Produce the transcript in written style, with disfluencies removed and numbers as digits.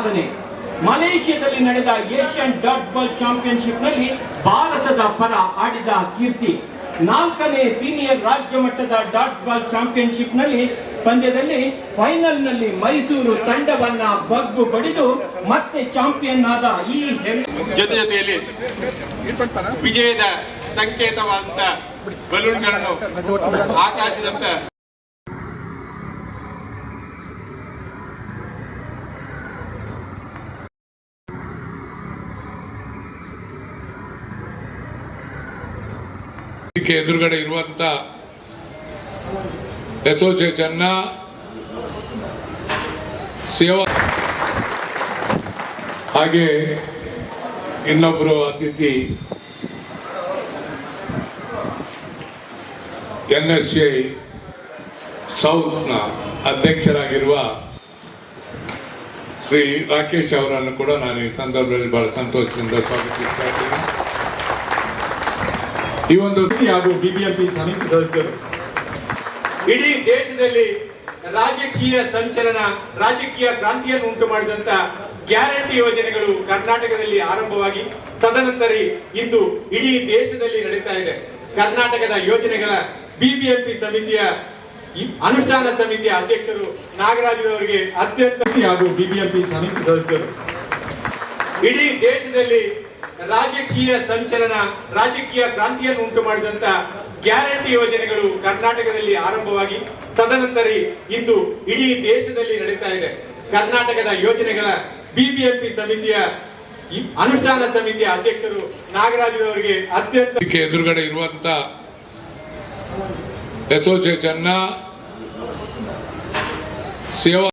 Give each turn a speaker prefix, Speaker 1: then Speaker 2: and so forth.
Speaker 1: ಸಾಧನೆ. ಮಲೇಷ್ಯಾದಲ್ಲಿ ನಡೆದ Asian dot ball ಚಾಂಪಿಯನ್ಶಿಪ್ನಲ್ಲಿ ಭಾರತದ ಪರ ಆಡಿದ ಕೀರ್ತಿ. 4ನೇ ಸೀನಿಯರ್ ರಾಜ್ಯ ಮಟ್ಟದ ಡಾಟ್ ಬಾಲ್ ಚಾಂಪಿಯನ್ಶಿಪ್ನಲ್ಲಿ ಪಂದ್ಯದಲ್ಲಿ ಫೈನಲ್ನಲ್ಲಿ ಮೈಸೂರು ತಂಡವನ್ನ ಬಗ್ಗು ಬಡಿದು ಮತ್ತೆ ಚಾಂಪಿಯನ್ ಆದ ಈ
Speaker 2: ಜೊತೆಯಲ್ಲಿ ವಿಜಯದ ಸಂಕೇತವಾದಂತ ಬಲೂನ್ಗಳನ್ನು ಆಕಾಶದತ್ತ
Speaker 3: ಎದುರುಗಡೆ ಇರುವಂತ ಅಸೋಸಿಯೇಷನ್ನ ಸೇವಾ ಹಾಗೆ ಇನ್ನೊಬ್ಬರು ಅತಿಥಿ NSCI ಸೌತ್ನ ಅಧ್ಯಕ್ಷರಾಗಿರುವ ಶ್ರೀ ರಾಕೇಶ್ ಅವರನ್ನು ಕೂಡ ನಾನು ಈ ಸಂದರ್ಭದಲ್ಲಿ ಬಹಳ ಸಂತೋಷದಿಂದ ಸ್ವಾಗತಿಸ್ತಾ ಇದ್ದೇನೆ. ಈ ಒಂದು
Speaker 2: ಹಾಗೂ ಬಿಬಿಎಂಪಿ ಸಮಿತಿ ಸದಸ್ಯರು ಇಡೀ ದೇಶದಲ್ಲಿ ರಾಜಕೀಯ ಸಂಚಲನ, ರಾಜಕೀಯ ಕ್ರಾಂತಿಯನ್ನು ಉಂಟು ಮಾಡಿದಂತ ಗ್ಯಾರಂಟಿ ಯೋಜನೆಗಳು ಕರ್ನಾಟಕದಲ್ಲಿ ಆರಂಭವಾಗಿ ತದನಂತರ ಇಂದು ಇಡೀ ದೇಶದಲ್ಲಿ ನಡೀತಾ ಇದೆ. ಕರ್ನಾಟಕದ ಯೋಜನೆಗಳ ಬಿಬಿಎಂಪಿ ಸಮಿತಿಯ ಅನುಷ್ಠಾನ ಸಮಿತಿಯ ಅಧ್ಯಕ್ಷರು ನಾಗರಾಜರವರಿಗೆ ಅತ್ಯಂತ ಹಾಗೂ ಬಿಬಿಎಂಪಿ ಸಮಿತಿ ಸದಸ್ಯರು ಇಡೀ ದೇಶದಲ್ಲಿ ರಾಜಕೀಯ ಸಂಚಲನ, ರಾಜಕೀಯ ಕ್ರಾಂತಿಯನ್ನು ಉಂಟು ಮಾಡಿದಂತ ಗ್ಯಾರಂಟಿ ಯೋಜನೆಗಳು ಕರ್ನಾಟಕದಲ್ಲಿ ಆರಂಭವಾಗಿ ತದನಂತರ ಇಂದು ಇಡೀ ದೇಶದಲ್ಲಿ ನಡೀತಾ ಇದೆ. ಕರ್ನಾಟಕದ ಯೋಜನೆಗಳ ಬಿಬಿಎಂಪಿ ಸಮಿತಿಯ ಅನುಷ್ಠಾನ ಸಮಿತಿಯ ಅಧ್ಯಕ್ಷರು ನಾಗರಾಜರವರಿಗೆ ಅತ್ಯಂತ
Speaker 3: ಎದುರುಗಡೆ ಇರುವಂತ ಅಸೋಸಿಯೇಷನ್ನ ಸೇವಾ